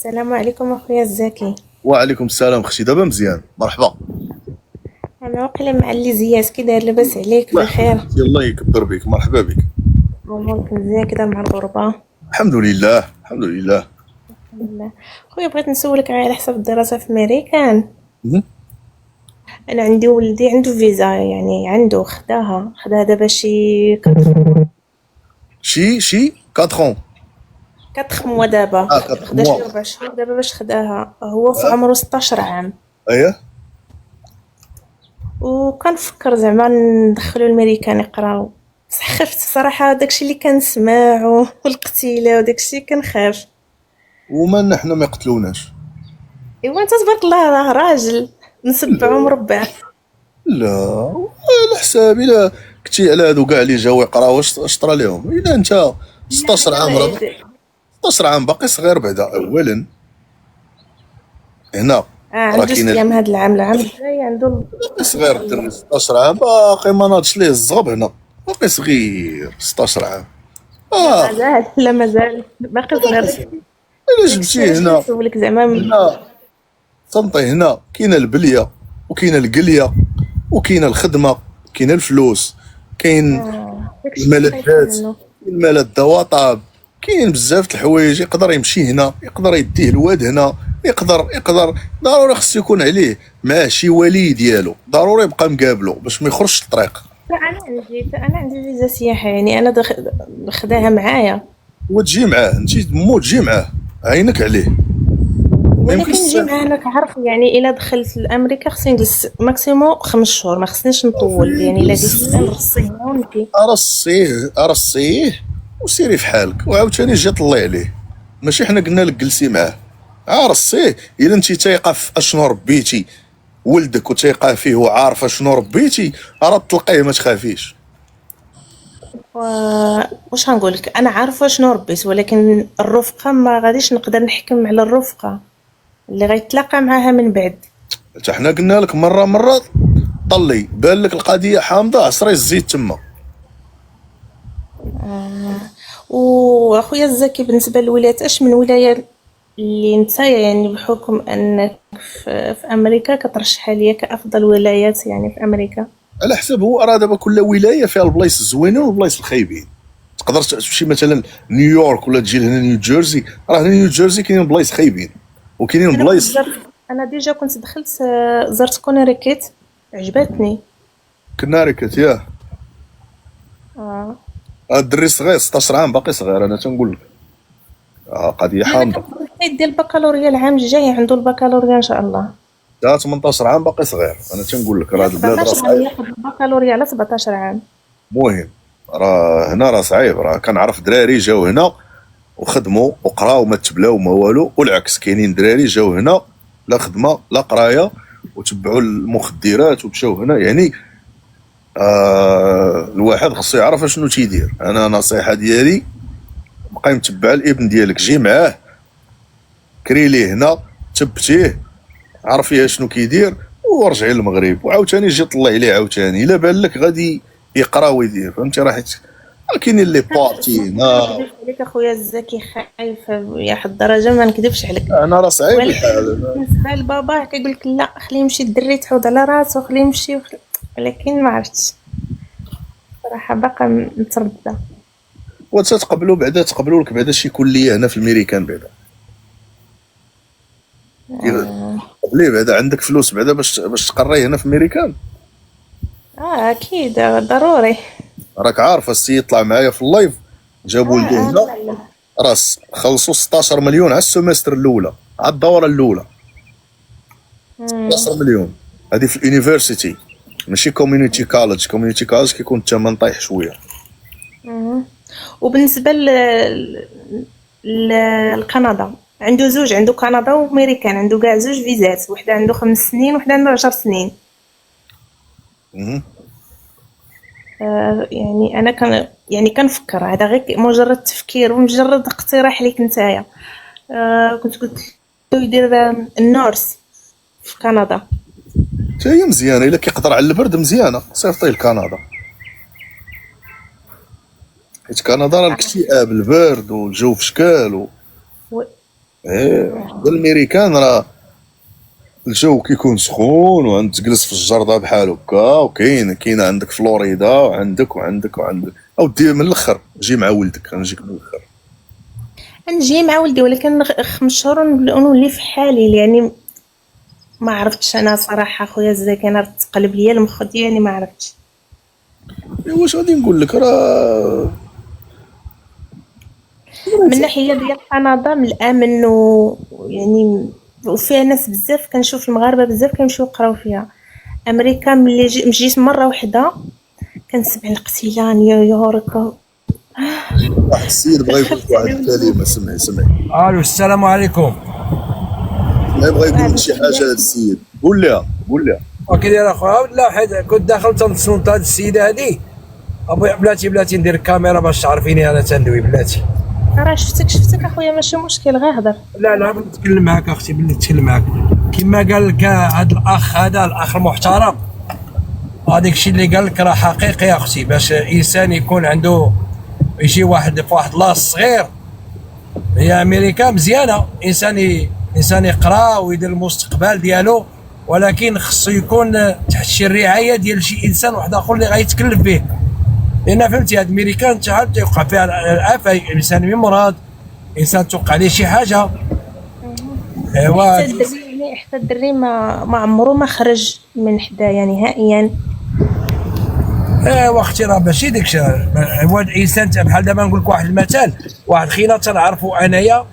السلام عليكم اخويا الزكي. وعليكم السلام اختي، دابا مزيان مرحبا. انا واقيلا مع اللي زياس كي داير، لاباس عليك الله يحفظك بخير؟ اختي، الله يكبر بك، مرحبا بك. امورك مزيان كده مع الغربه؟ الحمد لله الحمد لله. الحمد لله. خويا بغيت نسولك على حسب الدراسه في ميريكان. مهم. انا عندي ولدي عنده فيزا، يعني عنده خداها دابا شي شي 4 ans. 4 موا دابا. 4 خدا شي mois. 4 شهور دابا باش خداها، هو في اه عمره 16 عام. ايه. وكنفكر زعما ندخلو الميريكان يقراو، بصح خفت صراحه داكشي اللي كنسمع والقتيله وداكشي كنخاف. ومن حنا ما يقتلوناش. ايوا انت تبارك الله راه راجل نسبعو لا مربع. لا، على حسابي. لا كنتي على هادو كاع اللي جاو يقراو اش طرا لهم الا انت لا 16 انا عام؟ راه بعيد. 16 عام باقي صغير بعدا. اولا هنا راه عنده كاين صيام هاد العام الجاي عنده باقي ان صغير شاء الدري. الله. 16 عام باقي ما ناضش ليه الزغب هنا، باقي صغير 16 عام. لا اه مازال، لا مازال باقي صغير. باقي صغير. الا داكشي جبتيه علاش هنا، كنسولك زعما هنا صنطي، هنا كاينه البليه وكاينه القليه وكاينه الخدمه، كاينه الفلوس، كاين داكشي اللي خايفه الملذات، منه. الملذ وطاب. كاين بزاف د الحوايج، يقدر يمشي هنا، يقدر يديه الواد هنا، يقدر ضروري خصو يكون عليه معاه شي ولي ديالو، ضروري يبقى مقابلو باش ما يخرجش الطريق. انا عندي فيزا سياحه، يعني انا خداها معايا. وتجي معاه انت، مو تجي معاه، عينك عليه. ما ولكن يمكنش نجي معاه، انا كعرف يعني الا دخلت لامريكا خصني نجلس ماكسيموم 5 شهور، ما خصنيش نطول، يعني الا جيت نرصيه ونمشي. ارصيه وسيري في حالك، وعاوتاني جات الله عليه. ماشي حنا قلنا لك جلسي معاه، رصيه. الا انت تايقه في اشنو ربيتي ولدك وتايقه فيه وعارفه شنو ربيتي، راه تلقيه ما تخافيش. واش غنقول لك، انا عارفه شنو ربيت، ولكن الرفقه ما غاديش نقدر نحكم على الرفقه اللي غيتلاقى معاها من بعد. حتى حنا قلنا لك مره طلي بان لك القضيه حامضه، عصري الزيت تما. واخويا الزكي، بالنسبه للولايات، اش من ولايه اللي نتا يعني بحكم انك في امريكا كترشحها ليا كافضل ولايات يعني في امريكا؟ على حسب، هو راه دابا كل ولايه فيها البلايص الزوينين والبلايص الخايبين. تقدر تمشي مثلا نيويورك ولا تجي لهنا نيوجيرسي، راه هنا نيوجيرسي كاينين بلايص خايبين وكاينين انا كنت بلايص. انا ديجا كنت دخلت، زرت كونيريكيت، عجبتني. كناريكت ياه. اه. الدري صغير 16 عام باقي صغير، انا تنقول لك قضيه لا انا حامضه. كنت حيت ديال البكالوريا العام الجاي، عنده البكالوريا ان شاء الله. تا 18 عام باقي صغير، انا تنقول لك راه لا هاد البلاد راه 17 عام، صعيب. ياخذ البكالوريا على 17 عام. مهم. راه هنا راه صعيب، راه كنعرف دراري جاو هنا وخدموا وقراو وما تبلاو ما والو، والعكس كاينين دراري جاو هنا لا خدمه لا قرايه وتبعوا المخدرات ومشاو هنا. يعني الواحد خصو يعرف شنو تيدير. انا نصيحه ديالي، بقاي متبع الابن ديالك، جي معاه، كري ليه هنا، تبتيه، عرفيه شنو كيدير، ورجعي للمغرب، وعاوتاني جي طلع عليه عاوتاني الا بان لك غادي يقرا ويدير. فهمتي؟ راه كاينين لي بارتي ما هنا. نكذبش عليك اخويا الزكي، خايفه يا حد الدرجه، ما نكذبش عليك. انا راه صعيب ولكن الحال. بالنسبه لباباه كيقول لك لا، خليه يمشي الدري، تعود على راسو، خليه يمشي ولكن ما عرفتش صراحه، باقا متردده. وتتقبلوا بعدا، تقبلوا لك بعدا شي كليه هنا في الميريكان بعدا، قبليه بعدا عندك فلوس بعدا باش تقري هنا في الميريكان. اكيد ضروري. راك عارف السيد طلع معايا في اللايف، جابوا ولديه هنا، لا لا. راس خلصوا 16 مليون على السيمستر الاولى، على الدوره الاولى. 16 مليون هذه في اليونيفرسيتي، ماشي كوميونيتي كولج. كوميونيتي كولج كيكون الثمن طايح شويه. وبالنسبه لكندا، عنده زوج، عنده كندا وامريكان، عنده كاع زوج فيزات، وحده عنده 5 سنين وحده عنده 10 سنين. مهم. يعني انا يعني كنفكر، هذا غير مجرد تفكير ومجرد اقتراح ليك نتايا. كنت قلت له يدير النورس في كندا. حتى هي مزيانه، الا كيقدر على البرد مزيانه، صيفطيه لكندا. حيت كندا راه الاكتئاب، البرد والجو في شكال و... الامريكان راه الجو كيكون سخون وعند تجلس في الجردة بحال هكا، وكاين عندك فلوريدا وعندك اودي من الاخر جي مع ولدك، غنجيك من الاخر. نجي مع ولدي، ولكن 5 شهور نولي في حالي، يعني ما عرفتش انا صراحه خويا الزكي، انا تقلب ليا المخ ديالي ما عرفتش. واش غادي نقول لك، راه من ناحيه ديال كندا من الامن يعني وفيها ناس بزاف، كنشوف المغاربه بزاف كيمشيو يقراو فيها. امريكا ملي مشيت مره واحده كنسمع القتيله نيويورك. واحد السيد بغى يقول لك واحد الكلمه، سمعي. الو السلام عليكم. لا بغى يقول لك شي حاجه هذا السيد، قول لها. وكي داير اخويا؟ لا حيت كنت داخل تنصنت هاد السيده هادي، ابويا بلاتي ندير الكاميرا باش تعرفيني انا تندوي بلاتي. راه شفتك اخويا، ماشي مشكل، غير هضر. لا بغيت نتكلم معاك اختي، بلي نتكلم معاك كما قال لك هذا الاخ المحترم، هذاك الشيء اللي قال لك راه حقيقي يا اختي. باش انسان يكون عنده يجي واحد في واحد لاص صغير، هي امريكا مزيانه، انسان يقرا ويدير المستقبل ديالو، ولكن خصو يكون تحت شي الرعايه ديال شي انسان واحد اخر اللي غيتكلف به، لان فهمتي هاد امريكا انت عاد توقع فيها الافه، انسان مرض، انسان توقع عليه شي حاجه. ايوا حتى الدري ما عمرو ما خرج من حدايا نهائيا. ايوا اختي راه ماشي داكشي، هو الانسان بحال دابا نقول لك واحد المثال، واحد خينا تنعرفو انايا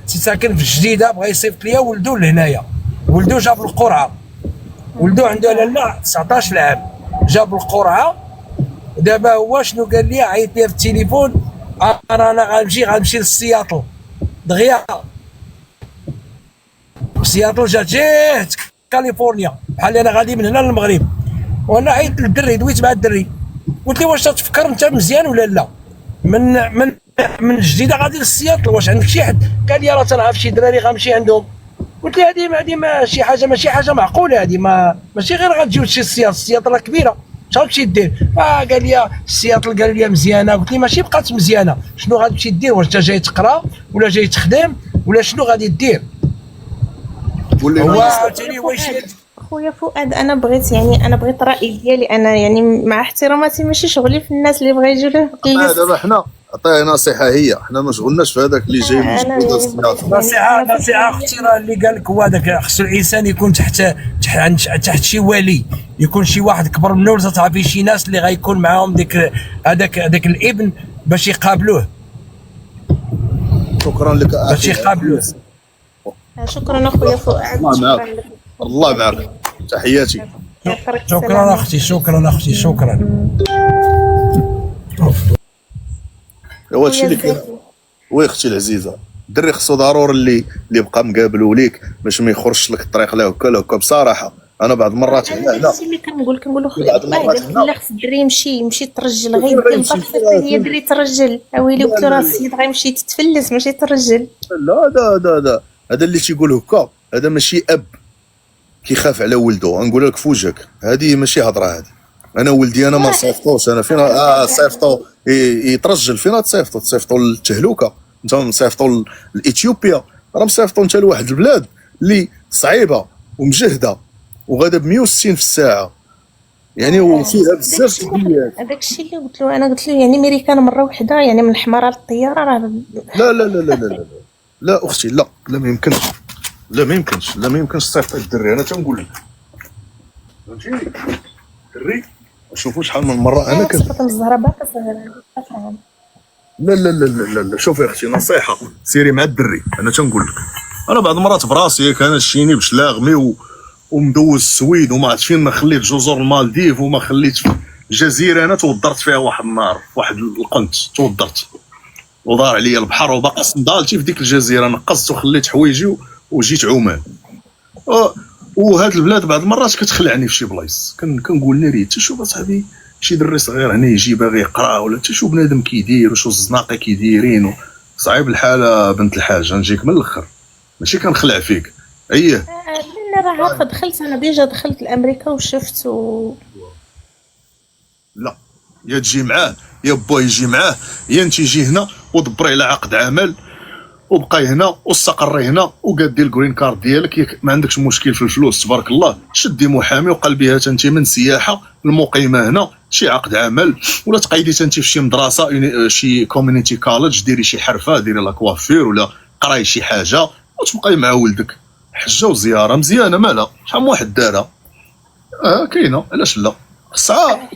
ساكن في الجديده، بغا يصيفط ليا ولدو لهنايا، ولدو جاب القرعه، ولدو عنده لاله 19 عام، جاب القرعه، دابا هو شنو قال لي؟ عيط لي في التليفون، انا غنمشي للسياطل دغيا، سياطل جات كاليفورنيا، بحال انا غادي من هنا للمغرب، وانا عيطت للدري، دويت مع الدري، قلت له واش تفكر انت مزيان ولا لا؟ من الجديده غادي للسياطل، واش عندك شي حد؟ قال لي راه تنعرف شي دراري غنمشي عندهم. قلت له هذه ماشي حاجه معقوله، هذه ماشي غير غتجيو لشي السياطل راه كبيره، اش غتمشي دير؟ قال لي السياطل، قال لي مزيانه. قلت لي ماشي بقات مزيانه، شنو غتمشي دير؟ واش انت جاي تقرا ولا جاي تخدم ولا شنو غادي دير؟ هو عاوتاني واش خويا فؤاد، انا بغيت الراي ديالي انا، يعني مع احتراماتي ماشي شغلي في الناس اللي بغا يجيو له. دابا حنا عطيها نصيحه، حنا ما شغلناش في هذاك اللي جاي من جهود السياطه. نصيحه اختي، راه اللي قال لك هو هذاك، خصو الانسان يكون تحت شي والي، يكون شي واحد كبر منه، ولا تعرفي شي ناس اللي غيكون معاهم هذاك الابن باش يقابلوه. شكرا لك اخي، باش يقابلوه. شكرا اخويا فؤاد، الله معك، تحياتي. شكرا اختي، شكرا. هو هادشي اللي كاين. وي اختي العزيزه، الدري خصو ضروري اللي بقى مقابلو ليك باش ما يخرجش لك الطريق لا هكا بصراحه. انا بعض المرات هنا اللي كنقول خويا لا، خص الدري يمشي يترجل، غير هي دري ترجل، اويلي وقتو راه السيد غيمشي تتفلس ماشي ترجل. لا هذا اللي تيقول هكا، هذا ماشي اب كيخاف على ولده. غنقول لك في وجهك، هذه ماشي هضره. هذه انا ولدي انا ما صيفطوش، انا فين صيفطو يترجل؟ فين تصيفطو للتهلوكه؟ انت مصيفطو لاثيوبيا، راه مصيفطو انت لواحد البلاد اللي صعيبه ومجهده وغادا ب 160 في الساعه، يعني وفيها بزاف الشغليات. هذاك الشيء اللي قلت له يعني امريكان مره واحده، يعني من الحمراء للطياره راه لا اختي، لا ما يمكنش تصيفط الدري. انا تنقول لك فهمتيني، الدري شوفوا شحال من مره انا كنت الزهرباء لا شوفي يا اختي، نصيحه، سيري مع الدري. انا تنقول لك، انا بعض المرات براسي كان شيني باش لاغمي ومدوز السويد وما عرفتش فين، ما خليت جزر المالديف وما خليت جزيره انا توضرت فيها واحد النهار، واحد القنت توضرت ودار عليا البحر، وباقي صندالتي في ديك الجزيره، نقصت وخليت حوايجي وجيت عمان. وهاد البلاد بعض المرات كتخلعني في شي بلايص، كنقول ناري حتى شوف اصاحبي شي دري صغير هنا يجي باغي يقرا، ولا حتى شوف بنادم كيدير وشو الزناقه كيديرين. صعيب الحاله بنت الحاج، نجيك من الاخر ماشي كنخلع فيك. اييه لا راه عارفه، انا ديجا دخلت لامريكا وشفت لا، يا تجي معاه يا با يجي معاه، يا انت تجي هنا ودبري على عقد عمل وبقاي هنا واستقري هنا وقادي الجرين كارد ديالك، ياك ما عندكش مشكل في الفلوس تبارك الله، شدي محامي وقلبيها انت من سياحه المقيمه هنا، شي عقد عمل، ولا تقيدي انت في شي مدرسه شي كوميونيتي كولج، ديري شي حرفه، ديري لا كوافير ولا قراي شي حاجه وتبقاي مع ولدك. حجه وزياره مزيانه مالها، شحال من واحد دارها كاينه، علاش لا؟ خصها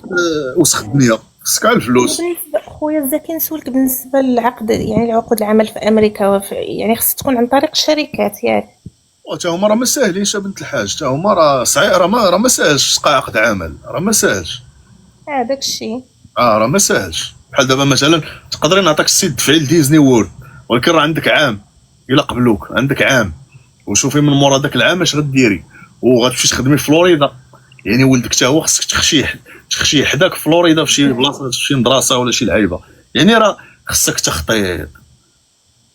وسخ الدنيا، خصك على الفلوس. بالنسبة خويا زكي نسولك بالنسبة للعقد، يعني العقود العمل في أمريكا يعني خص تكون عن طريق الشركات ياك؟ وتا هما راه ما ساهلينش بنت الحاج، تا هما راه صعيب، راه ما ساهلش تلقى عقد عمل، راه ما ساهلش. داك الشيء. راه ما ساهلش. بحال دابا مثلا تقدري نعطيك السيد دفعي لديزني وورد، ولكن راه عندك عام الا قبلوك، عندك عام وشوفي من مورا داك العام اش غديري، وغتمشي تخدمي في فلوريدا، يعني ولدك تا هو خصك تخشيه حداك في فلوريدا في شي بلاصه، في شي مدرسه ولا شي لعيبه، يعني راه خصك تخطيط.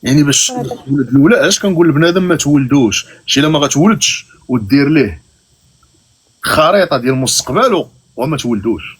يعني باش تولد الاولى، اش كنقول لبنادم ما تولدوش شي الا ما غتولدش ودير ليه خريطه ديال مستقبله وما تولدوش.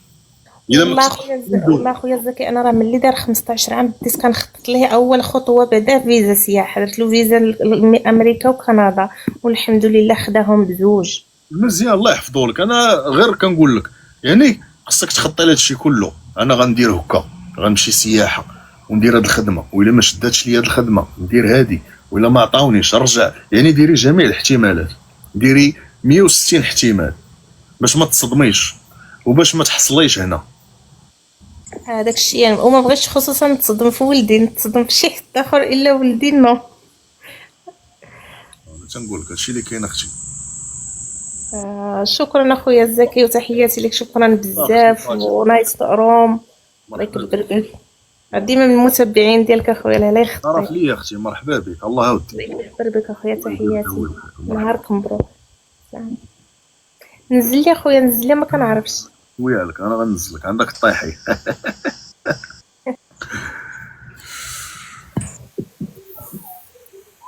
والله خويا زكي انا راه ملي دار 15 عام بديت كنخطط ليه اول خطوه بعدا فيزا سياحه، درت له فيزا لامريكا وكندا والحمد لله خداهم بزوج. مزيان الله يحفظو لك. انا غير كنقول لك يعني خصك تخطي لهذا الشيء كله. انا غندير هكا، غنمشي سياحه وندير هاد الخدمه، وإلا ما شداتش لي هاد الخدمه ندير هادي، وإلا ما عطاونيش نرجع، يعني ديري جميع الاحتمالات، ديري 160 احتمال باش ما تصدميش وباش ما تحصليش هنا. هذاك الشيء يعني، وما بغيتش خصوصا نتصدم في ولدي، نتصدم في شي حد اخر الا ولدي نو. انا تنقول لك هادشي اللي كاين اختي. شكرا اخويا زكي وتحياتي لك، شكرا بزاف ونايس روم، الله يكبر بك. ديما من المتابعين ديالك اخويا، الله يخليك. شرف ليا اختي، مرحبا بك، الله يوديك. الله يكبر بك اخويا، تحياتي، نهارك مبروك. نزل لي اخويا، نزل لي، ما كنعرفش ويالك انا غنزلك عندك الطيحي.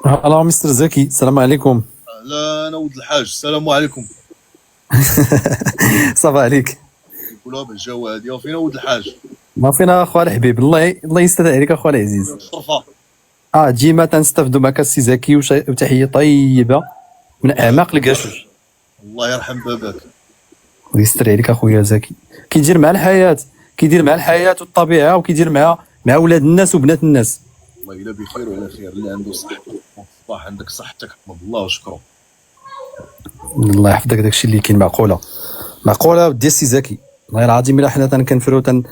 هلا مستر زكي، السلام عليكم. لا انا ولد الحاج، السلام عليكم. صافا عليك؟ يقولوا بالجو هادي، وفينا ولد الحاج؟ ما فينا اخويا الحبيب، الله يستر عليك اخويا العزيز. شرفه. ديما تنستافدوا معك السي زكي، وتحيه طيبه من اعماق الكاشوش. الله يرحم باباك. الله يستر عليك اخويا زكي. كيدير مع الحياه، كيدير مع الحياه والطبيعه، وكيدير مع اولاد الناس وبنات الناس. والله الا بخير وعلى خير، اللي عنده صحه الصباح عندك صحتك، احمد الله وشكره. الله يحفظك، داكشي اللي كاين معقوله ودي السي زكي، والله العظيم الا حنا تنكنفروا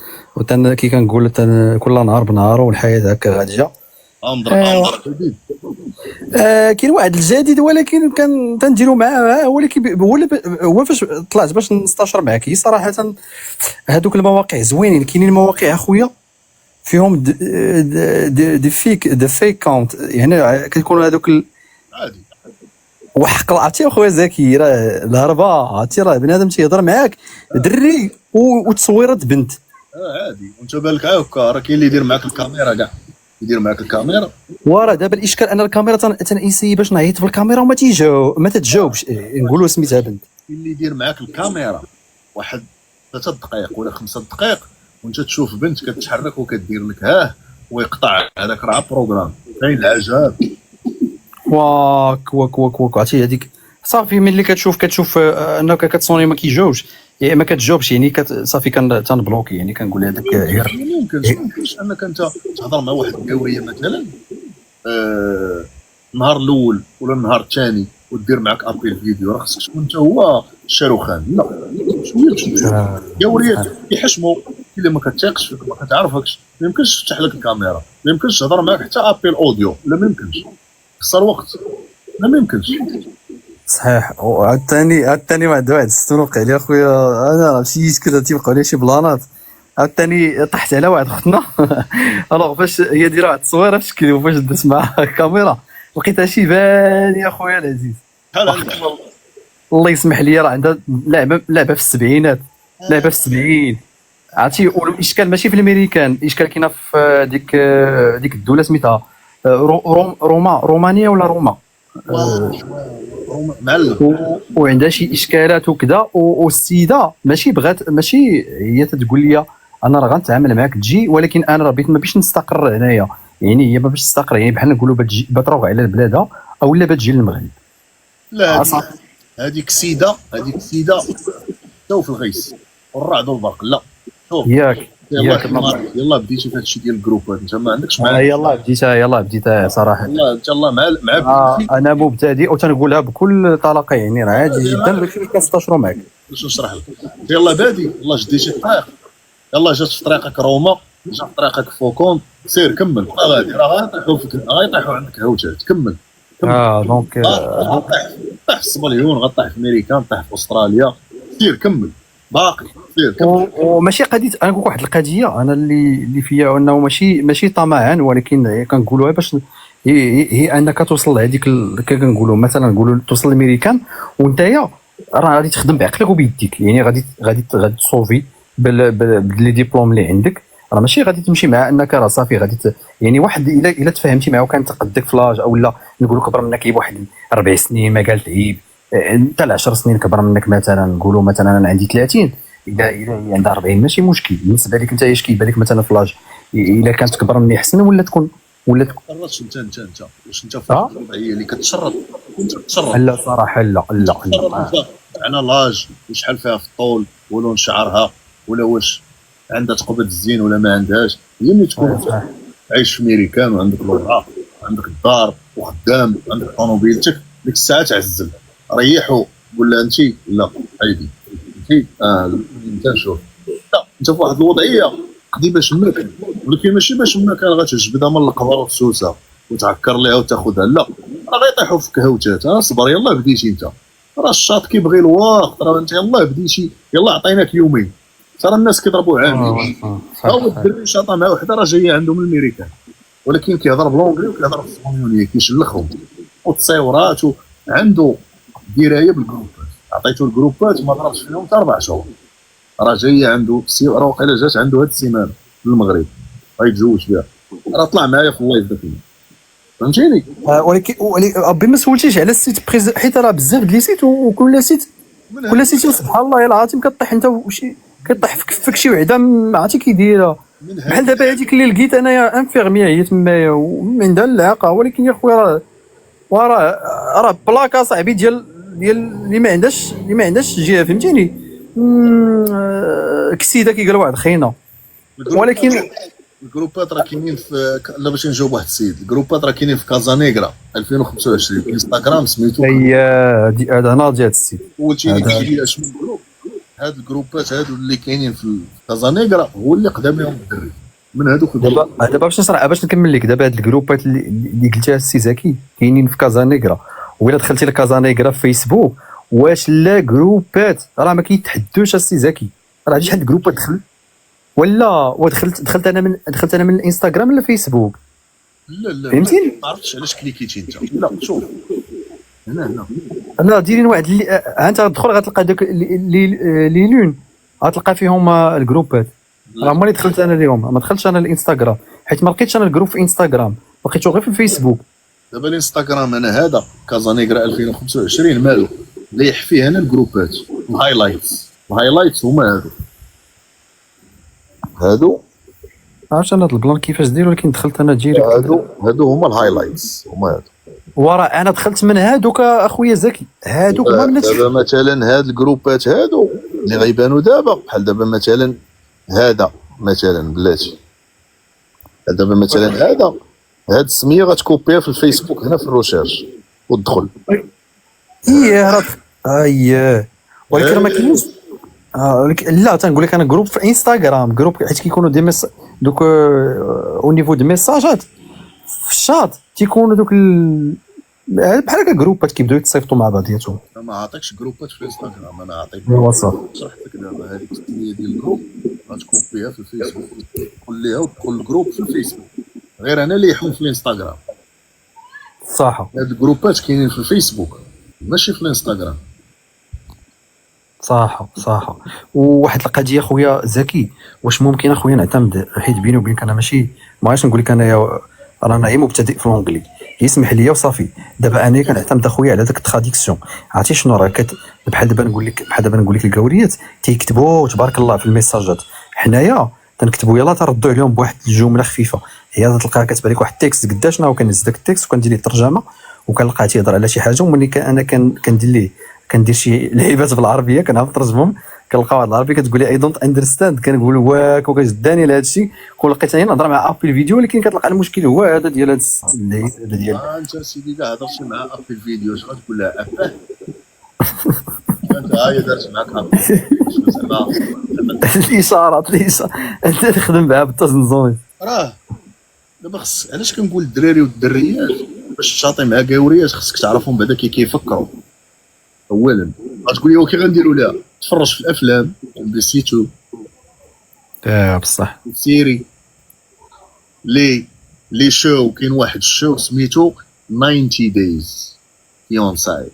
كي كنقول كل نهار بنهار والحياه هكا غاديه. كاين واحد الجديد ولكن تنديروا معاه، هو فاش طلعت باش نستشر معك صراحه. هذوك المواقع زوينين، كاينين مواقع اخويا فيهم دي فيك كاونت، يعني كيكونوا هذوك عادي. وحق عرفتي اخويا زكي، راه الهربه عرفتي، راه بنادم تيهضر معاك دري وتصويرات بنت عادي، وانت بالك هكا، راه كاين اللي يدير معاك الكاميرا كاع، يدير معاك الكاميرا. وراه دابا الاشكال ان الكاميرا تنسي باش نعيط في الكاميرا ما تتجاوبش، نقولوا سميتها بنت. اللي يدير معاك الكاميرا واحد 3 دقائق ولا 5 دقائق وانت تشوف بنت كتحرك وكدير لك ويقطع هذاك راه بروغرام، كاين العجاب. واك عرفتي هذيك صافي، ملي كتشوف انك كتصوني ما كيجاوبش، يعني ما كتجاوبش، يعني صافي تنبلوكي، يعني كنقول هذاك غير ممكنش انك انت تهضر مع واحد الدوريه مثلا النهار الاول ولا النهار الثاني ودير معك ابيل فيديو، راه خصك تكون انت هو الشاروخان. لا شويه دوريات يحشموا، الا ما كتثقش فيك ما كتعرفكش ما يمكنش تفتح لك الكاميرا، ما يمكنش تهضر معك حتى ابيل اوديو، لا ما يمكنش، خسر وقت، لا ما يمكنش. صحيح. وعاوتاني واحد السنون وقع لي اخويا، انا مشيت كذا تيبقاو لي شي بلانات، عاوتاني طحت على واحد اختنا. الوغ فاش هي دايره واحد التصويره في شكل، وفاش درت معها الكاميرا لقيتها شي بان يا خويا العزيز. الله يسمح لي، راه عندها لعبه في السبعينات، لعبه في السبعين عرفتي. والاشكال ماشي في الامريكان، الاشكال كاينه في ديك الدوله سميتها رومانيا ولا روما، وعندها شي اشكالات وكذا. والسيده ماشي هي تتقول لي انا راه غنتعامل معاك تجي، ولكن انا راه بغيت ما بيش نستقر هنايا، يعني هي ما باش تستقر، يعني بحال نقولوا بتروغ على البلاد او لا بتجي للمغرب. لا صح. هذيك السيده تو في الغيس والرعد والبرق. لا شوف ياك يلا بديتي في هادشي ديال الجروبات، انت ما عندكش يلا بديتها صراحه. والله انت الله مع انا مبتدئ وتنقولها بكل طلاقه، يعني راه عادي جدا باش كنستشروا معك. باش نشرح لك. يلا بادي، يلا جديتي الطريق، يلا جات في طريقك روما، جات في طريقك فوكون، سير كمل غادي، راه غيطيحوا عندك هوتات. كمل دونك طيح في الصبليون، غطيح في امريكا، طيح في استراليا، سير كمل باقي، سير كمل. وماشي قضيه، انا نقول واحد القضيه انا اللي فيها انه ماشي طمعا، ولكن كنقولوها باش هي انك توصل لهذيك كنقولوا مثلا نقولوا توصل للميريكان، وانتيا راه غادي تخدم بعقلك وبيديك، يعني غادي تصوفي باللي ديبلوم اللي عندك، راه ماشي غادي تمشي مع انك راه صافي غادي يعني واحد الا تفاهمتي معاه وكان تقدك فلاج او لا نقولوا كبر منك بواحد 4 سنين ما قال تعيب، انت 10 سنين كبر منك مثلا نقولوا مثلا انا عندي 30، اذا هي عندها 40 ماشي مشكل بالنسبه لك انت. اش كيبان لك مثلا فلاج الا كانت تكبر مني احسن ولا تكون تشرطش انت واش انت في الوضعيه اللي كتشرط وانت تشرط؟ لا صراحه لا على لاج وشحال فيها في الطول ولون شعرها ولا واش عندها تقبض الزين ولا ما عندهاش. هي اللي تكون عايش في ميريكان وعندك الوضع وعندك الدار وخدام وعندك طوموبيلتك، ديك الساعه تعزل ريحوا قول لها انت لا عيدي انت شوف لا انت في واحد الوضعيه قضي باش ماكن، ولكن ماشي باش ماكن غتجبدها من القبر والسوسه وتعكر ليها وتاخذها، لا راه غيطيحوا فيك هوتات. صبر يلا بديتي انت، راه الشاط كيبغي الوقت، راه انت يلا بديتي يلا عطيناك يومين، ترى الناس كيضربوا عامين. هو الدري شاطه مع وحده راه جايه عنده من الميريكان، ولكن كيهضر بلونجلي وكيهضر بالصهيونيه كيشلخهم والتصاورات عنده درايه بالجروبات، عطيتو الجروبات ما ضربش فيهم حتى 4 شهور، راه جايه عنده راه واقيلا جات عنده هاد السيمانه في المغرب غيتزوج بها، راه طلع معايا في اللايف داك فهمتيني. ولكن ربي ما سولتيش على السيت حيت راه بزاف ديال السيت وكل سيت سبحان الله يا العظيم كطيح انت وشي كطيح في كفك شي وحده ما عرفتي كي دايره، بحال دابا هذيك اللي لقيت انايا انفيرميه هي تمايا ومن عندها العاقه، ولكن يا خويا راه بلاكا صاحبي ديال اللي ما عندهاش جهه فهمتيني. كسيده كيقال واحد خينا. ولكن الجروبات راه كاينين في لا باش نجاوب واحد السيد، الجروبات راه كاينين في كازانيغرا 2025 انستغرام سميتو هذا انا جات السيد قلتي اشنو الجروب. هاد الجروبات هادو اللي كاينين في كازانيغرا هو اللي قدام لهم الدري من هادوك. دابا باش نشرح باش نكمل لك دابا هاد الجروبات اللي قلتيها السي زكي كاينين في كازانيغرا، وإلا دخلتي لكازانيغرا في فيسبوك واش لا جروبات راه ما كيتحدوش السي زكي، راه شحال جروبات دخل ولا ودخلت انا من الانستغرام ولا فيسبوك. لا فهمتيني ما عرفتش علاش كليكيتي انت. لا شوف هنا لا ديرين واحد انت تدخل غتلقى داك لي لون غتلقى فيهم الجروبات، راه ملي دخلت انا ليهم ما دخلتش انا الانستغرام حيت ما لقيتش انا الجروب في انستغرام، لقيته غير في الفيسبوك. دابا الانستغرام انا هذا كازانيغرا 2025 مالو ليح فيه انا الجروبات الهايلايتس هما هادو عرفت انا هاد البلان كيفاش دير، ولكن دخلت انا ديريكت هادو هما الهايلايتس هما هادو، وراه انا دخلت من هادوك اخويا زكي هادوك ما بناتش. دابا مثلا هاد الجروبات هادو اللي غيبانوا دابا بحال دابا مثلا هذا مثلا بلاتي دابا مثلا هاد السميه غتكوبيها في الفيسبوك هنا في الروشيرش وتدخل ولكن ما كاينش لا تنقول لك انا جروب في انستغرام جروب حيت كيكونوا دي دوك او نيفو دو ميساجات في الشات تيكونوا دوك بحال هكا جروبات كيبداو يتصيفطوا مع بعضياتهم. ما عطيتش جروبات في الانستغرام، انا عطيتك شرحت لك دابا هذيك السميه ديال الجروب غتكوبيها في الفيسبوك تقول ليها ودخل الجروب في الفيسبوك، غير انا اللي يحوم في الانستغرام. صح هاد الجروبات كاينين في الفيسبوك ماشي في الانستغرام. صح وواحد القضيه خويا زكي، واش ممكن اخويا نعتمد حيت بيني وبينك انا ماشي ما عرفتش نقول لك انايا رانا غير مبتدئ في الانجلي يسمح لي وصافي. دابا انا كنعتمد اخويا على داك التراديكسيون، عرفتي شنو راه بحال دابا نقول لك الكاوريات تيكتبوا تبارك الله في الميساجات، حنايا تنكتبوا يلا تردوا عليهم بواحد الجمله خفيفه، هي تلقاها كتبان لك واحد التكست قداش نا، وكنهز داك التكست وكندير ليه الترجمه وكنلقاه تيهضر على شي حاجه، وملي انا كندير شي لعيبات بالعربيه كنعرف نترجمهم، كنلقى واحد العربيه كتقول لي اي دونت اندرستاند، كنقول واك وكتجداني لهذا الشيء. كون لقيت انا نهضر مع ابل فيديو، ولكن كتلقى المشكل هو هذا ديال هذا هذا ديال انت سيدي كاع هضرتي مع ابل الفيديو اش غتقول لها اباه؟ انت هاي دارت معاك ابل زعما الاشارات انت تخدم بها بالتزنزون. راه دابا خص، علاش كنقول الدراري والدريات باش تعطي مع كاوريات خصك تعرفهم بعدا كيفكروا. اولا غتقول لي كي غنديروا لها تفرج في الافلام بي سي 2 بصح سيري لي شو. كاين واحد الشو سميتو 90 دايز فيونساي،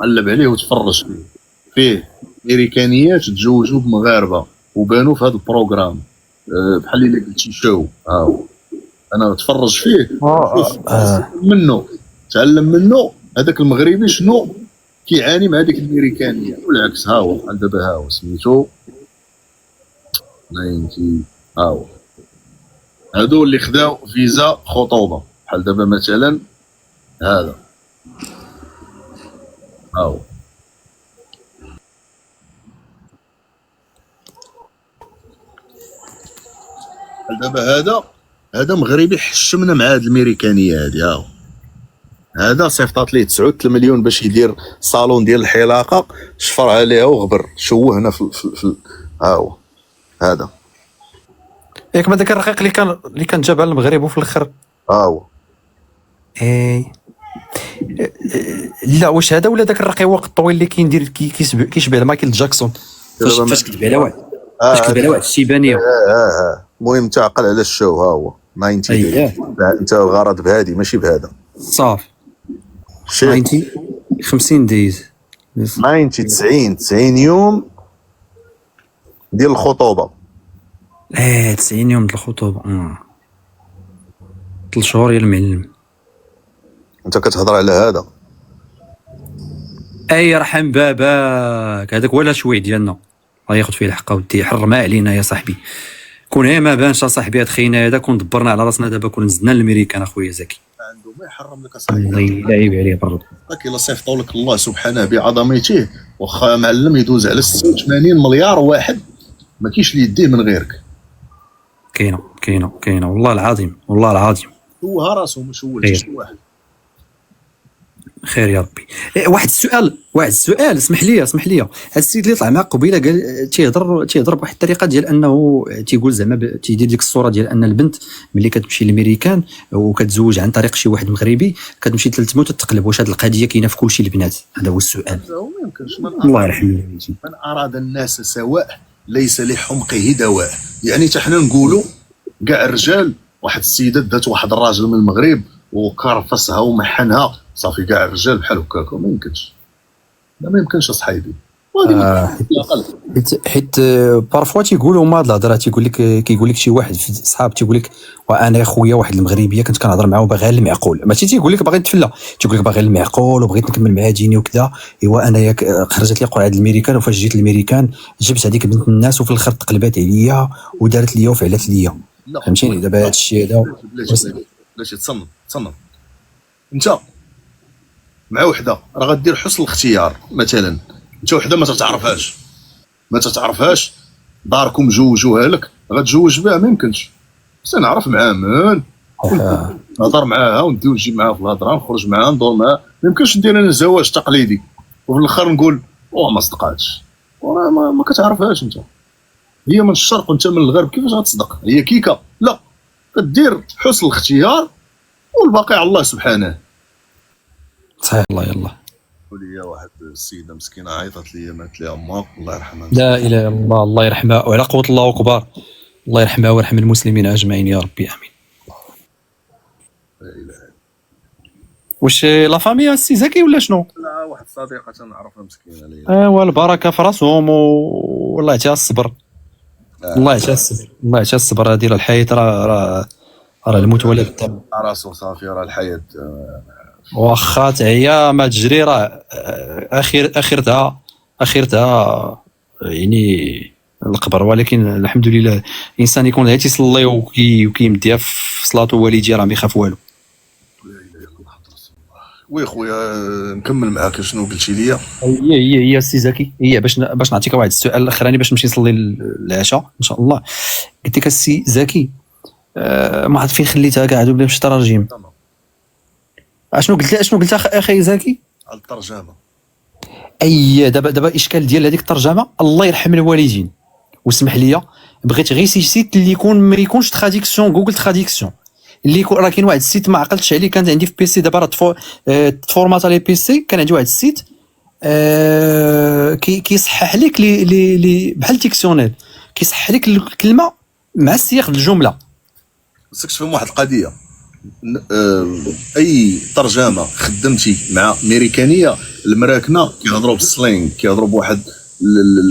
قلب عليه وتفرج فيه امريكانيات تزوجوا بمغاربه وبانوا في هذا البروغرام بحال اللي قلتي شو. انا تفرج فيه منه تعلم منه هذاك المغربي شنو كيعاني مع هذيك الامريكانيه والعكس. ها هو بحال دابا ها هو سميتو 90 هادو اللي خداو فيزا خطوبه، بحال دابا مثلا هذا ها هو بحال دابا هذا مغربي حشمنا مع هاد الامريكانيه هادي. ها هو هذا صيفطات ليه 9 مليون باش يدير صالون ديال الحلاقه، شفر عليها وغبر شوهنا في ها هو هذا ياك ما داك الرقيق اللي كان جاب على المغرب وفي الاخر ها هو. لا واش هذا ولا داك الرقيق وقت الطويل اللي كيندير كيشبه مايكل جاكسون فاش كتب على واحد الشيبانيه. المهم تعقل على الشو. ها هو 90 انت الغرض بهادي ماشي بهذا صافي 50 دايز 90 يوم ديال الخطوبه. 90 يوم ديال الخطوبه 3 شهور يا المعلم. انت كتهضر على هذا اي رحم باباك، هذاك ولا شوي ديالنا الله ياخذ فيه الحق ودي حرمها علينا يا صاحبي. كون هي ما بانش صاحبي هاد خينا هذا كون دبرنا على راسنا دابا كون نزلنا للامريكان اخويا زكي عنده ما يحرم لك الله يلعب عليه برضو. الا صيفطوا لك الله سبحانه بعظمته واخا معلم يدوز على 86 مليار واحد ما كاينش اللي يديه من غيرك. كاينه والله العظيم هو راسو مش هو شي واحد. خير يا ربي. واحد السؤال اسمح لي هذا السيد اللي طلع معك قبيله قال تيهضر بواحد الطريقه ديال انه تيقول زعما تيدير ديك الصوره ديال ان البنت ملي كتمشي للامريكان وكتزوج عن طريق شي واحد مغربي كتمشي تلتمو تتقلب. واش هذه القضيه كاينه في كلشي البنات؟ هذا هو السؤال. ما يمكنش. الله يرحم من اراد الناس سواء ليس لحمقه دواء. يعني حتى حنا نقولوا كاع الرجال، واحد السيده دات واحد الراجل من المغرب وكرفسها ومحنها صافي كاع الرجال بحال هكاك. ما يمكنش اصحابي. حيت بارفوا تيقولوا هما هاد الهضره كيقول لك شي واحد في صحاب تيقول لك وانا يا خويا واحد المغربيه كنت كنهضر معاه وباغي غير المعقول، ماشي تيقول لك باغي نتفلى، تيقول لك باغي المعقول وبغيت نكمل معاه ديني وكذا. ايوا انا ياك خرجت لي قرعه الامريكان وفاش جيت الامريكان جبت هذيك بنت الناس وفي الاخر تقلبات عليا ودارت ليا وفعلت ليا. فهمتيني دابا هذا الشيء هذا بلاش تصنم انت مع وحده راه غدير حسن الاختيار. مثلا انت وحده ما تتعرفهاش داركم جوجوها لك غتزوج بها. ما يمكنش. بس نعرف معاه من نهضر معاها ونديو نجي معاها في الهضره نخرج معاها ندور معاها. ما يمكنش ندير انا زواج تقليدي وفي الاخر نقول ما صدقاتش وراه ما كتعرفهاش. انت هي من الشرق وانت من الغرب، كيفاش غتصدق؟ هي كيكه. لا، كدير حسن الاختيار والباقي على الله سبحانه. صحيح. الله يلا وليا واحد السيده مسكينه عيطت لي مات لها امها الله يرحمها. لا اله الا الله الله يرحمها وعلى قوه الله اكبر. الله يرحمها ويرحم المسلمين اجمعين يا ربي امين. لا اله. واش لا فامي السي زكي ولا شنو؟ لا واحد الصديقه تنعرفها مسكينه ليا. ايوا البركه في راسهم والله يعطيها الصبر. الله يعطيها الصبر. هذه الحياه راه الموت ولا بالدم. راسو صافي راه الحياه واخا تعيا ما تجري راه اخرتها يعني القبر، ولكن الحمد لله الانسان يكون غير تيصلي وكيمديها في صلاته والديه راه ما يخاف والو. وي خويا نكمل معاك شنو قلتي لي. هي السي زكي، هي باش نعطيك واحد السؤال الاخراني باش نمشي نصلي العشاء ان شاء الله. قلت لك السي زكي ما عرفت فين خليتها كاع بلا مشيت تراجم. اشنو قلت اخي زكي؟ على الترجمه. اي دابا الاشكال ديال هذيك الترجمه، الله يرحم الوالدين واسمح لي، بغيت غير شي سيت اللي يكون ما يكونش تراديكسيون جوجل تراديكسيون، اللي يكون راه كاين واحد السيت ما عقلتش عليه، كانت عندي في بيسي دابا راه تفورمات لي بيسي، كان عندي واحد السيت كيصحح لك لي بحال ديكسيونيل، كيصحح لك الكلمه مع السياق ديال الجمله. خصك تفهم واحد القضيه، اي ترجمه خدمتي مع امريكانيه المراكنه كيهضروا بالسلينغ، كيهضروا بواحد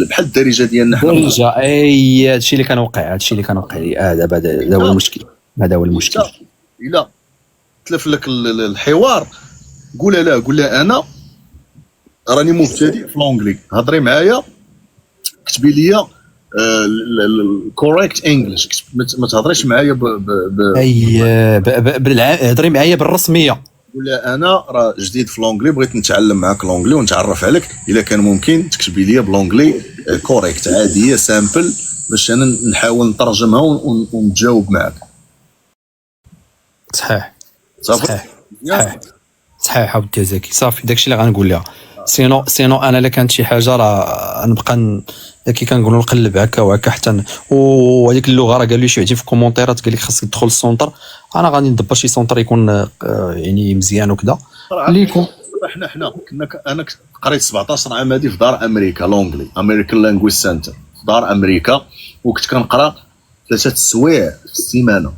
بحال الدارجه ديالنا حنا. درجه اي هادشي اللي كان وقع لي دابا هذا هو المشكل، هذا هو المشكل. الا تلف لك الحوار قول لها انا راني مبتدئ في لونجلي، هضري معايا كتبي لي الكوريكت انجلش، ما تهضريش معايا هضري معايا بالرسميه. قول لها انا راه جديد في لونجلي، بغيت نتعلم معاك لونجلي ونتعرف عليك، الا كان ممكن تكتبي لي بلونجلي كوريكت عاديه سامبل باش انا نحاول نترجمها ونتجاوب معاك. صحيح صافي صحيح اودي زكي، صافي داكشي اللي غنقول لها. سينو انا الا كانت شي حاجه راه نبقى كي كنقولوا نقلب هكا وهكا حتى وهذيك اللغه راه قال لي شي واحد في الكومونتيرات قال لك خاصك تدخل السونتر، انا غادي ندبر شي سونتر يكون يعني مزيان وكذا اللي يكون. حنا كنا انا قريت 17 عام هادي في دار امريكا لونجلي، امريكان لانجويج سنتر في دار امريكا، وكنت كنقرا 3 سوايع في السيمانه.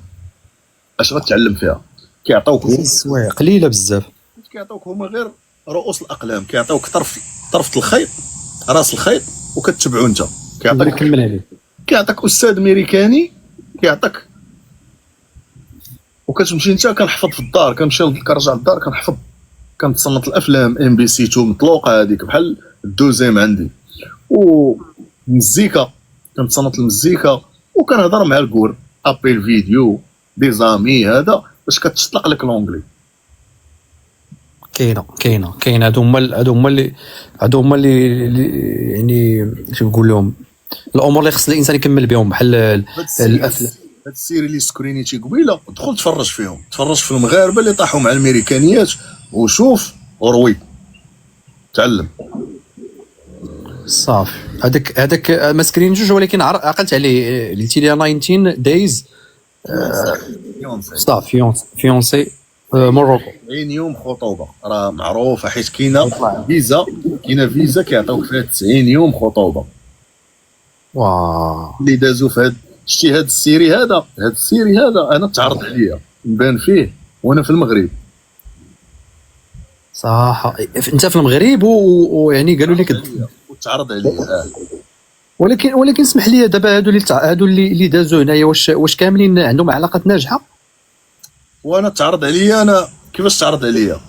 اش غتعلم فيها؟ كيعطيوك سوايع قليله بزاف، كيعطيوك هما غير رؤوس الاقلام، كيعطيوك طرف الخيط، راس الخيط، وكتبعو انت. كيعطيك استاذ امريكاني كيعطيك، وكتمشي انت كنحفظ في الدار، كنرجع للدار كنحفظ، كنتصنت الافلام ام بي سي 2 مطلوقه هذيك بحال الدوزيام عندي، ومزيكا كنتصنت المزيكا، وكنهضر مع الكور ابيل فيديو دي زامي هذا باش كتطلق لك لونجلي. كاينه هادو هما اللي يعني شنو نقول لهم الامور اللي خص الانسان يكمل بهم بحال الافلام. هاد السيري اللي سكرينيتي قبيله دخل تفرج فيهم، تفرج في المغاربه اللي طاحوا مع الامريكانيات وشوف وروي تعلم. صافي هذاك ما سكرينيتوش، ولكن عقلت عليه قلتي لي 19 دايز صافي فيونسي موروكو 90 يوم خطوبه، راه معروفه حيت كاينه فيزا كيعطيوك فيها 90 يوم خطوبه. واه اللي دازو في شتي هاد السيري هذا انا تعرض عليا نبان فيه وانا في المغرب. صح انت في المغرب ويعني قالوا لك وتعرض عليا ولكن اسمح لي دابا هادو اللي دازو هنايا واش كاملين عندهم علاقات ناجحه؟ وانا تعرض عليا، انا كيفاش تعرض عليا؟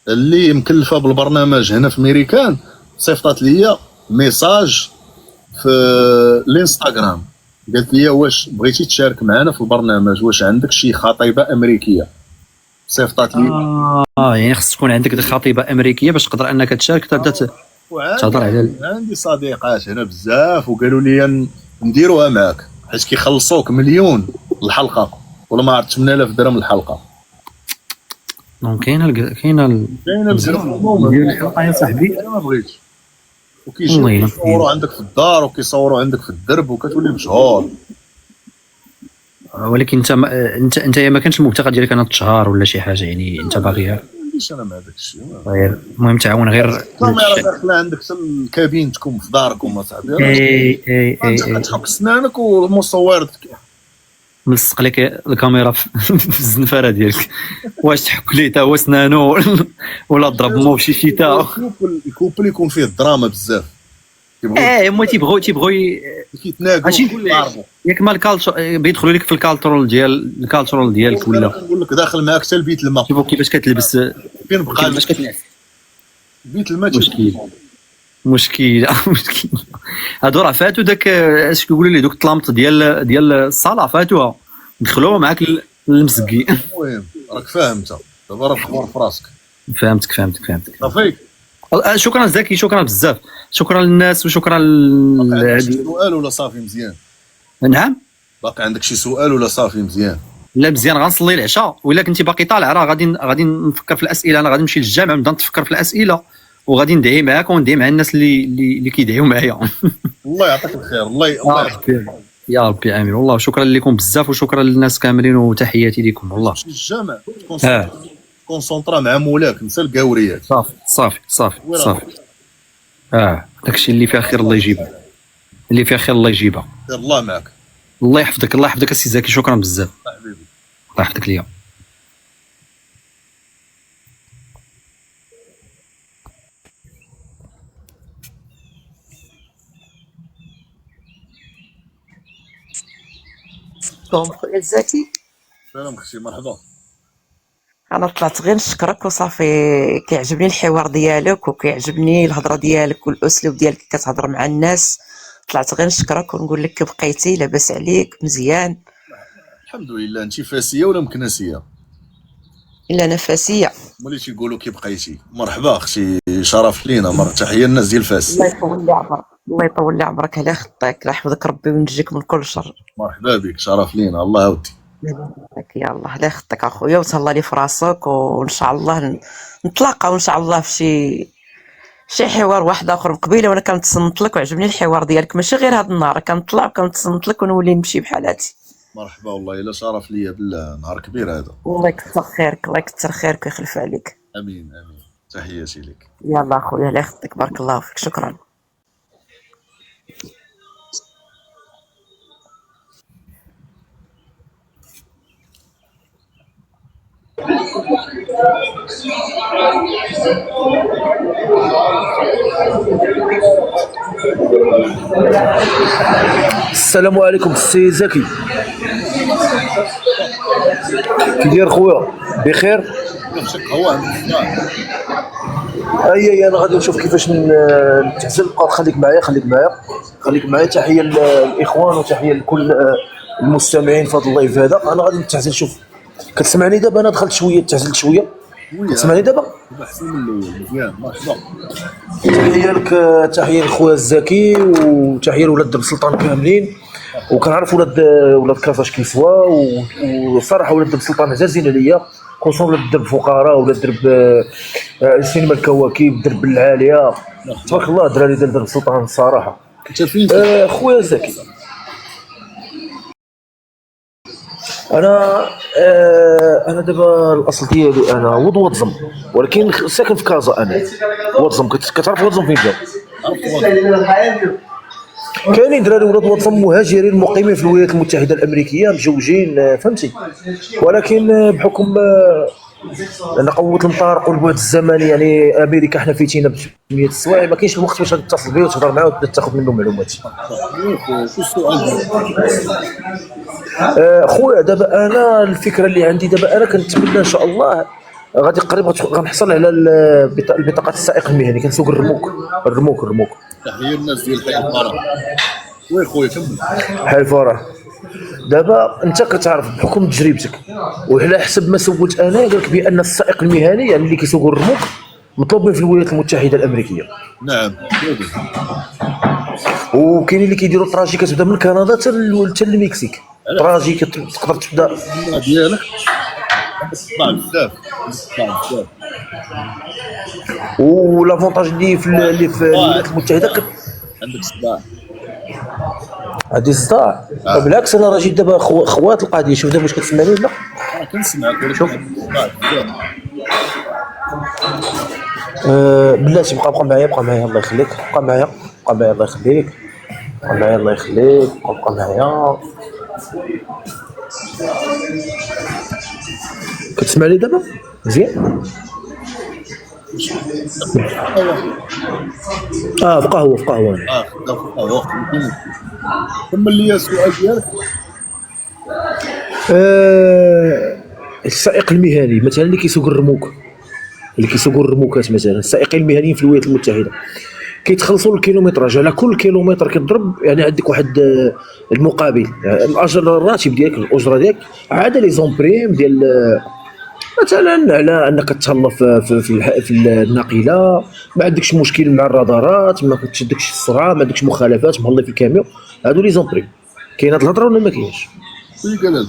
اللي مكلفه بالبرنامج هنا في ميريكان صيفطات ليا ميساج في الانستغرام، قالت لي واش بغيتي تشارك معنا في البرنامج، واش عندك شي خطيبه امريكيه؟ صيفطات لي يعني خص تكون عندك خطيبه امريكيه باش تقدر انك تشارك تبدا تهضر على. عندي صديقات هنا بزاف وقالوا لي نديروها معاك حيت كيخلصوك مليون الحلقه ولا ما عرفت 8000 درهم الحلقه. دونك كاينه بزاف ديال الحلقه يا صاحبي، انا ما بغيتش. وكيجيو يصوروا عندك في الدار وكيصوروا عندك في الدرب وكتولي مشهور. ولكن انت ما كانش المبتغى ديالك انا تشهار ولا شي حاجه، يعني انت باغيها؟ ما عنديش انا مع داك الشيء. المهم تعاون غير الكاميرا داخله عندك في الكابينتكم في داركم اصاحبي. اي تحك سنانك والمصور ملصق لك الكاميرا في الزنفره ديالك، واش تحك ليه تا هو سنانو ولا ضرب مو بشي شيتا. الكوبل يكون فيه الدراما بزاف. هما تيبغوا كيتناقوا ياك ما الكالتشر بيدخلوا لك في الكالترول ديالك ولا نقول لك داخل معاك حتى البيت الماء. كيفاش كتلبس فين بقى كيفاش كتلبس بيت الماء مشكل. مشكله مشكله. هادو راه فاتوا داك اش كيقولوا لي دوك الطلامط ديال الصلاه فاتوها، دخلوا معاك للمسكي. المهم راك فاهم انت، دابا راه خبر في راسك. فهمتك. صافي. شكرا زكي، شكرا بزاف، شكرا للناس وشكرا عندك شي سؤال ولا صافي مزيان؟ نعم. باقي عندك شي سؤال ولا صافي مزيان؟ لا مزيان، غنصلي العشاء، وإلا كنتي باقي طالع راه غادي نفكر في الاسئله. انا غادي نمشي للجامع نبدا نتفكر في الاسئله، وغادي ندعي معاك وندعي مع الناس اللي كيدعيو معايا. الله يعطيك الخير. الله يعطيك. يا ربي امين. والله شكرا لكم بزاف، وشكرا للناس كاملين، وتحياتي لكم والله. الجامع كونسونطرا مع مولاك، نسى القاوريات. صافي. داكشي اللي فيه خير الله يجيبها، اللي فيه خير الله يجيبها. الله معك. الله يحفظك السي زكي، شكرا بزاف. حبيبي الله يحفظك ليا. خويا زكي، سلام اختي، مرحبا. انا طلعت غير نشكرك وصافي. كيعجبني الحوار ديالك وكيعجبني الهضره ديالك والاسلوب ديالك كتهضر مع الناس. طلعت غير نشكرك ونقول لك كي بقيتي لاباس عليك مزيان. الحمد لله. انت فاسيه ولا مكنسيه؟ الا نفسيه. ملي تيقولوا كي بقيتي. مرحبا اختي، شرف لينا. تحيه للناس ديال فاس. الله يطول لي عمرك على خطيك، الله يحفظك ربي وينجيك من كل شر. مرحبا بك، شرف لينا. الله يودي. يا الله على خطيك اخويا، وتهلا لي في راسك، وان شاء الله نتلاقاو ان شاء الله في شي حوار واحد اخر. من قبيله وانا كنتصنت لك وعجبني الحوار ديالك، ماشي غير هاد النهار، كنطلع وكنتصنت لك ونولي نمشي بحال هادي. مرحبا والله، الا شرف ليا بالله. نهار كبير هذا. الله يكثر خيرك، الله يكثر خيرك ويخلف عليك. امين. تحياتي لك. يلا اخويا الله يخطيك، بارك الله فيك، شكرا. السلام عليكم السي زكي، كي داير خويا؟ بخير. اي انا غادي نشوف كيفاش نتعزل. بقى خليك معايا. تحيه للاخوان وتحيه لكل المستمعين في هذا اللايف هذا. انا غادي نتعزل. شوف كتسمعني دابا؟ انا دخلت شويه، تعزلت شويه. كتسمعني دابا؟ احسن من الاول. مزيان. مرحبا. تحيه لك، تحيه لخويا الزكي، وتحيه لولاد درب سلطان كاملين. وكنعرف ولاد كافاش كيسوا، وصراحه ولاد درب سلطان عزازين عليا، خصوصا ولاد درب فقراء، ولاد درب السينما الكواكب، درب العاليه. تبارك الله الدراري ديال درب سلطان الصراحه. انت فين؟ خويا زكي، انا دابا الاصل ديالي انا ولد واتزم، ولكن ساكن في كازا. انا واتزم، كتعرف واتزم فين جا؟ كاينين دراري ولاد واتزم مهاجرين مقيمين في الولايات المتحده الامريكيه، مجوجين، فهمتي؟ ولكن بحكم لان قوه المطار والبعد الزمني، يعني امريكا حنا فيتينا ب800 السوايع، ما كاينش الوقت باش تتصل به وتهضر معاه وتاخذ منه معلومات. شو السؤال؟ خويا دابا انا الفكره اللي عندي دابا، انا كنتمنى ان شاء الله غادي قريب غنحصل على البطاقه السائق المهني، كنسوق الرموك. تحيه الناس ديال حي الفرح. وي خويا كمل. حي الفرح. دابا انت كتعرف بحكم تجربتك وعلى حسب ما سولت انا، قال لك بان السائق المهني يعني اللي كيسوق الرموك مطلوبين في الولايات المتحده الامريكيه. نعم. وكاينين اللي كيديروا الطراجي كتبدا من كندا حتى المكسيك. طراجي تقدر تبدا ديالك تطلع بزاف. ولافونتاج اللي في الولايات المتحده عندك صداع. هادي الصداع. بالعكس انا راه جيت دابا خوات القضيه. شوف دابا واش كتسمعني ولا؟ كنسمعك. شوف بلاتي بقى معايا الله يخليك. بقى معايا الله يخليك. بقى معايا. كتسمعني دابا مزيان؟ في قهوه. في قهوه. كمل لي السؤال ديالك. السائق المهني مثلا اللي كيسوق الرموكات، مثلا السائقين المهنيين في الولايات المتحده، كيتخلصوا الكيلومتراج على كل كيلومتر كتضرب، يعني عندك واحد المقابل، يعني الاجر الراتب ديالك الاجره ديالك، عاد لي زومبريم ديال مثلا على انك تهلا في الناقله، ما عندكش مشكل مع الرادارات، ما كتشدكش السرعه، ما عندكش مخالفات، مهلي في الكاميو، هادو لي زومبريم. كاين هاد الهضره ولا ما كاينش؟ وي قال هذا.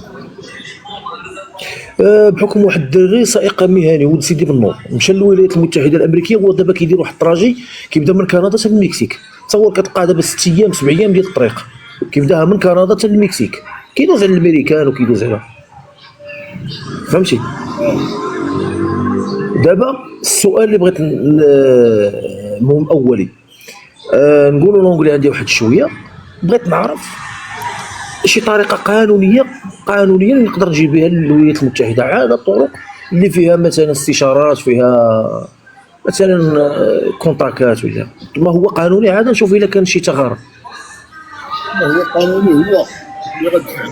بحكم واحد الدري سائق مهني ولد سيدي بالنور مشى للولايات المتحده الامريكيه، هو دابا كيدير واحد الطراجي كيبدا من كندا حتى المكسيك. تصور كتبقى دابا 6 ايام 7 ايام ديال الطريق، كيبداها من كندا حتى المكسيك، كيدوز على الامريكان وكيدوز على، فهمتي؟ دابا السؤال اللي بغيت المهم اولي، نقولوا لونجلي عندي واحد شويه، بغيت نعرف شي طريقه قانونيه اللي نقدر نجيب بها للولايات المتحده، عاد الطرق اللي فيها مثلا استشارات، فيها مثلا كونتاكات، ولا ما هو قانوني عاد نشوف الا كان شي ثغره. هو قانوني، هو اللي غتدفع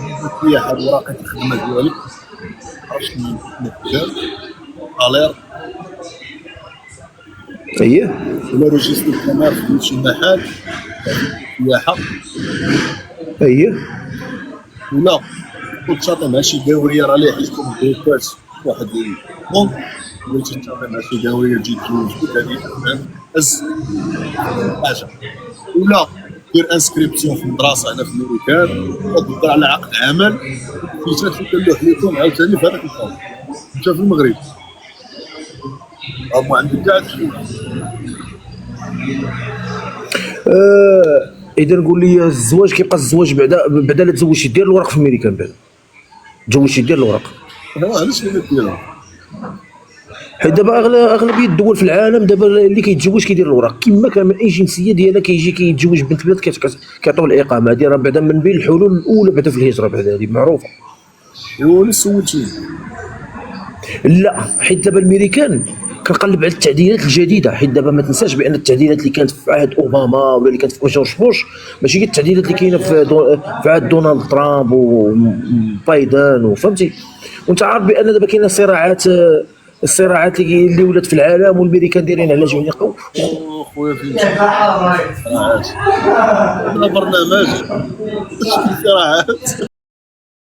السياحه بوراقه الخدمه ديالك، عرفت شنو الكتاب الير اييه ولا روجيستر كوميرس ديال شي محل سياحه، اييه ولا تشاطي مع شي داوريه راه ليه حيتكم بوكات واحد بون، ولا تشاطي مع شي داوريه تجي تزوج هذه از حاجه، ولا دير انسكريبسيون في المدرسه هنا في الميريكان، وتدور على عقد عمل فيتات كنلوح لكم عاوتاني في هذاك الفون. انت في المغرب هما عندك كاع هادشي. اذا نقول لي الزواج كيبقى الزواج بعدا لا تزوجتي دير الورق في الميريكان، بعدا تزوجتي دير الورق، علاش اللي كديرها؟ حيت دابا اغلبيه الدول في العالم دابا اللي كيتزوج كيدير الوراق، كما كان من اي جنسيه ديالها كيجي كيتزوج بنت بلاد كيعطيوه الاقامه. هذه راه بعدا من بين الحلول الاولى بعدا في الهجره، بعدا هذه معروفه. ايوا اللي سولتيني لا حيت دابا الميريكان كنقلب على التعديلات الجديده، حيت دابا ما تنساش بان التعديلات اللي كانت في عهد اوباما ولا اللي كانت في جورج بوش ماشي هي التعديلات اللي كاينه في عهد دونالد ترامب وبايدن، وفهمتي. وانت عارف بان دابا كاينه الصراعات اللي ولات في العالم، والميريكان دايرين على جوج يقوا. خويا فين صراعات؟ برنامج صراعات